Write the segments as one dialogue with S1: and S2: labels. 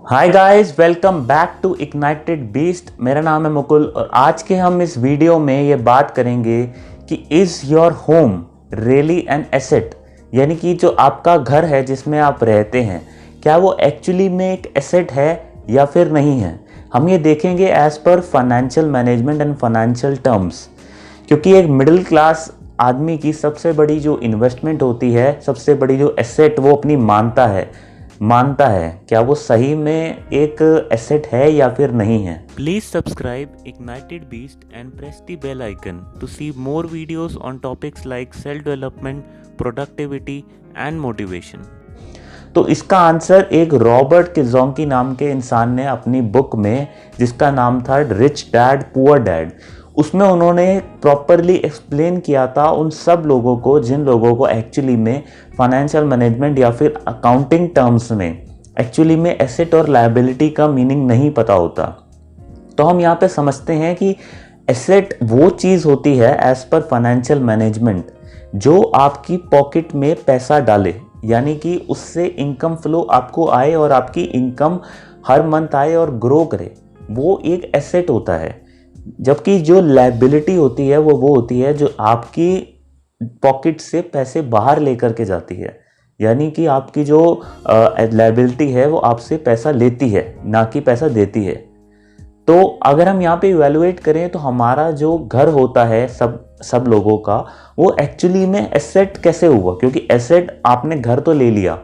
S1: Hi guys, welcome back to ignited beast. मेरा नाम है मुकुल और आज के हम इस वीडियो में ये बात करेंगे कि is your home really an asset, यानी कि जो आपका घर है जिसमें आप रहते हैं, क्या वो एक्चुअली में एक एसेट है या फिर नहीं है। हम ये देखेंगे as per financial management and financial terms, क्योंकि एक मिडिल क्लास आदमी की सबसे बड़ी जो इन्वेस्टमेंट होती है, सबसे बड़ी जो एसेट वो अपनी मानता है, क्या वो सही में एक एसेट है या फिर नहीं है। Please subscribe ignited beast and press the bell icon to see more videos on topics like self development, productivity and motivation. तो इसका आंसर एक रॉबर्ट कियोसाकी नाम के इंसान ने अपनी बुक में, जिसका नाम था रिच डैड पुअर डैड, उसमें उन्होंने प्रॉपरली एक्सप्लेन किया था उन सब लोगों को जिन लोगों को एक्चुअली में फाइनेंशियल मैनेजमेंट या फिर अकाउंटिंग टर्म्स में एक्चुअली में एसेट और लायबिलिटी का मीनिंग नहीं पता होता। तो हम यहाँ पे समझते हैं कि एसेट वो चीज़ होती है एज पर फाइनेंशियल मैनेजमेंट जो आपकी पॉकेट में पैसा डाले, यानी कि उससे इनकम फ्लो आपको आए और आपकी इनकम हर मंथ आए और ग्रो करे, वो एक एसेट होता है। जबकि जो लायबिलिटी होती है वो होती है जो आपकी पॉकेट से पैसे बाहर लेकर के जाती है, यानी कि आपकी जो लायबिलिटी है वो आपसे पैसा लेती है, ना कि पैसा देती है। तो अगर हम यहाँ पे इवैल्यूएट करें तो हमारा जो घर होता है सब लोगों का, वो एक्चुअली में एसेट कैसे हुआ, क्योंकि एसेट आपने घर तो ले लिया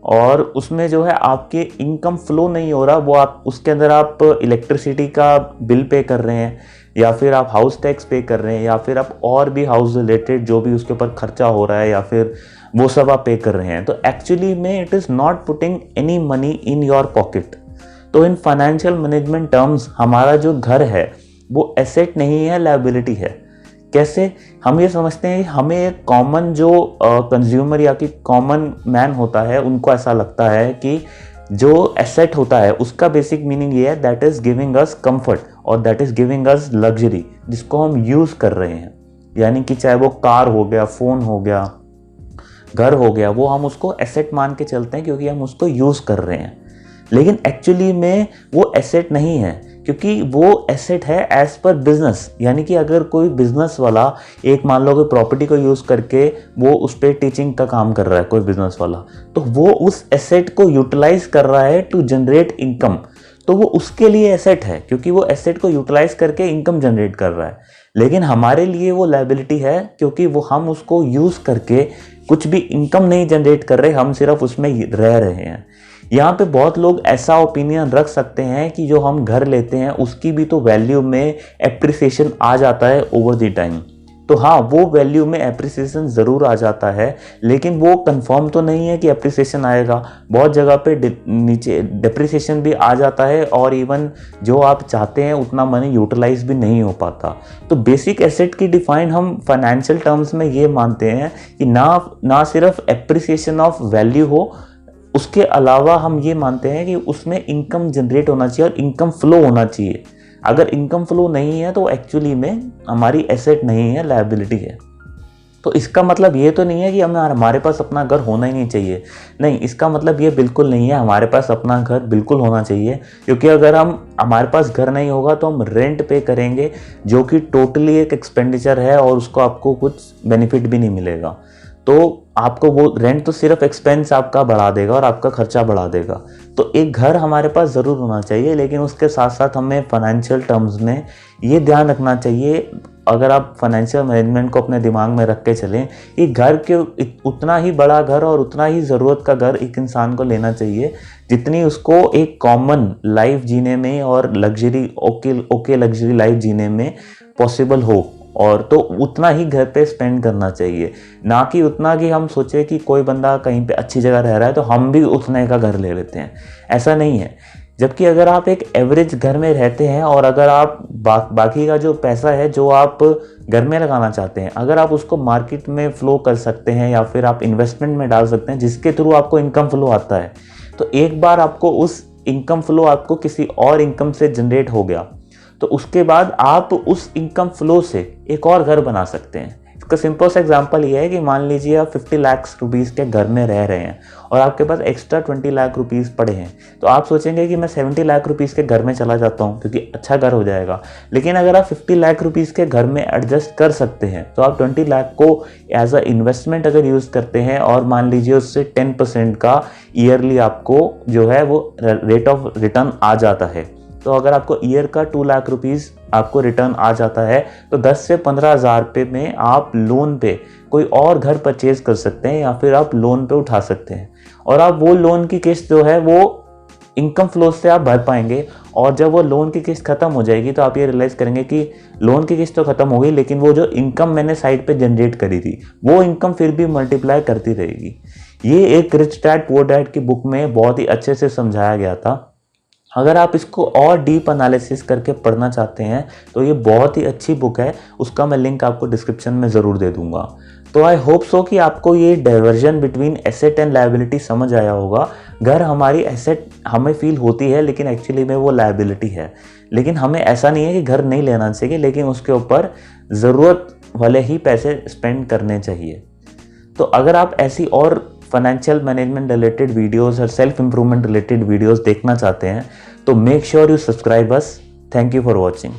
S1: और उसमें जो है आपके इनकम फ्लो नहीं हो रहा, वो आप उसके अंदर आप इलेक्ट्रिसिटी का बिल पे कर रहे हैं या फिर आप हाउस टैक्स पे कर रहे हैं या फिर आप और भी हाउस रिलेटेड जो भी उसके ऊपर खर्चा हो रहा है या फिर वो सब आप पे कर रहे हैं। तो एक्चुअली में it is not putting any money in your pocket. तो इन फाइनेंशियल मैनेजमेंट टर्म्स हमारा जो घर है वो एसेट नहीं है, लायबिलिटी है। कैसे हम ये समझते हैं, हमें एक कॉमन जो कंज्यूमर या कि कॉमन मैन होता है, उनको ऐसा लगता है कि जो एसेट होता है उसका बेसिक मीनिंग ये है that is giving us comfort और that is giving us luxury, जिसको हम यूज कर रहे हैं। यानी कि चाहे वो कार हो गया, फोन हो गया, घर हो गया, वो हम उसको एसेट मान के चलते हैं क्योंकि हम उसको यूज कर रहे हैं। लेकिन एक्चुअली में वो एसेट नहीं है, क्योंकि वो एसेट है एज पर बिजनेस। यानी कि अगर कोई बिजनेस वाला एक मान लो कि प्रॉपर्टी को यूज़ करके वो उस पर टीचिंग का काम कर रहा है कोई बिजनेस वाला, तो वो उस एसेट को यूटिलाइज कर रहा है टू जनरेट इनकम, तो वो उसके लिए एसेट है क्योंकि वो एसेट को यूटिलाइज करके इनकम जनरेट कर रहा है। लेकिन हमारे लिए वो लायबिलिटी है क्योंकि वो हम उसको यूज़ करके कुछ भी इनकम नहीं जनरेट कर रहे, हम सिर्फ उसमें रह रहे हैं। यहाँ पे बहुत लोग ऐसा ओपिनियन रख सकते हैं कि जो हम घर लेते हैं उसकी भी तो वैल्यू में एप्रिसिएशन आ जाता है ओवर द टाइम। तो हाँ, वो वैल्यू में एप्रिसिएशन ज़रूर आ जाता है, लेकिन वो कंफर्म तो नहीं है कि एप्रिसिएशन आएगा। बहुत जगह पे नीचे डिप्रिसिएशन भी आ जाता है और इवन जो आप चाहते हैं उतना मनी यूटिलाइज भी नहीं हो पाता। तो बेसिक एसेट की डिफाइन हम फाइनेंशियल टर्म्स में ये मानते हैं कि ना सिर्फ एप्रिसिएशन ऑफ वैल्यू हो, उसके अलावा हम ये मानते हैं कि उसमें इनकम जनरेट होना चाहिए और इनकम फ्लो होना चाहिए। अगर इनकम फ्लो नहीं है तो एक्चुअली में हमारी एसेट नहीं है, लायबिलिटी है। तो इसका मतलब ये तो नहीं है कि हमारे पास अपना घर होना ही नहीं चाहिए। नहीं, इसका मतलब ये बिल्कुल नहीं है, हमारे पास अपना घर बिल्कुल होना चाहिए। क्योंकि अगर हमारे पास घर नहीं होगा तो हम रेंट पे करेंगे, जो कि टोटली एक एक्सपेंडिचर है और उसको आपको कुछ बेनिफिट भी नहीं मिलेगा। तो आपको वो रेंट तो सिर्फ एक्सपेंस आपका बढ़ा देगा और आपका खर्चा बढ़ा देगा। तो एक घर हमारे पास ज़रूर होना चाहिए, लेकिन उसके साथ साथ हमें फाइनेंशियल टर्म्स में ये ध्यान रखना चाहिए, अगर आप फाइनेंशियल मैनेजमेंट को अपने दिमाग में रख के चलें कि घर के उतना ही बड़ा घर और उतना ही ज़रूरत का घर एक इंसान को लेना चाहिए जितनी उसको एक कॉमन लाइफ जीने में और लग्जरी ओके लग्जरी लाइफ जीने में पॉसिबल हो, और तो उतना ही घर पे स्पेंड करना चाहिए। ना कि उतना कि हम सोचे कि कोई बंदा कहीं पे अच्छी जगह रह रहा है तो हम भी उतने का घर ले लेते हैं, ऐसा नहीं है। जबकि अगर आप एक एवरेज घर में रहते हैं और अगर आप बाकी का जो पैसा है जो आप घर में लगाना चाहते हैं, अगर आप उसको मार्केट में फ्लो कर सकते हैं या फिर आप इन्वेस्टमेंट में डाल सकते हैं जिसके थ्रू आपको इनकम फ्लो आता है, तो एक बार आपको उस इनकम फ्लो आपको किसी और इनकम से जनरेट हो गया तो उसके बाद आप उस इनकम फ्लो से एक और घर बना सकते हैं। इसका सिंपल सा एग्जांपल ये है कि मान लीजिए आप 50 लाख रुपीस के घर में रह रहे हैं और आपके पास एक्स्ट्रा 20 लाख रुपीस पड़े हैं, तो आप सोचेंगे कि मैं 70 लाख रुपीस के घर में चला जाता हूँ क्योंकि अच्छा घर हो जाएगा। लेकिन अगर आप 50 लाख रुपीस के घर में एडजस्ट कर सकते हैं तो आप 20 लाख को एज अ इन्वेस्टमेंट अगर यूज़ करते हैं और मान लीजिए उससे 10% का ईयरली आपको जो है वो रेट ऑफ रिटर्न आ जाता है, तो अगर आपको ईयर का 2 लाख रुपीस आपको रिटर्न आ जाता है तो 10 से 15 हज़ार रुपये में आप लोन पे कोई और घर परचेज कर सकते हैं या फिर आप लोन पे उठा सकते हैं और आप वो लोन की किस्त जो है वो इनकम फ्लो से आप भर पाएंगे। और जब वो लोन की किस्त खत्म हो जाएगी तो आप ये रियलाइज़ करेंगे कि लोन की किस्त तो खत्म हो गई, लेकिन वो जो इनकम मैंने साइड पे जनरेट करी थी वो इनकम फिर भी मल्टीप्लाई करती रहेगी। ये एक रिच डैड पुअर डैड की बुक में बहुत ही अच्छे से समझाया गया था। अगर आप इसको और डीप एनालिसिस करके पढ़ना चाहते हैं तो ये बहुत ही अच्छी बुक है, उसका मैं लिंक आपको डिस्क्रिप्शन में ज़रूर दे दूंगा। तो आई होप सो कि आपको ये diversion between asset and liability समझ आया होगा। घर हमारी एसेट हमें फील होती है लेकिन एक्चुअली में वो लायबिलिटी है। लेकिन हमें ऐसा नहीं है कि घर नहीं लेना चाहिए, लेकिन उसके ऊपर ज़रूरत वाले ही पैसे स्पेंड करने चाहिए। तो अगर आप ऐसी और फाइनेंशियल मैनेजमेंट रिलेटेड वीडियोस और सेल्फ इंप्रूवमेंट रिलेटेड वीडियोस देखना चाहते हैं तो make sure you subscribe us. Thank you for watching.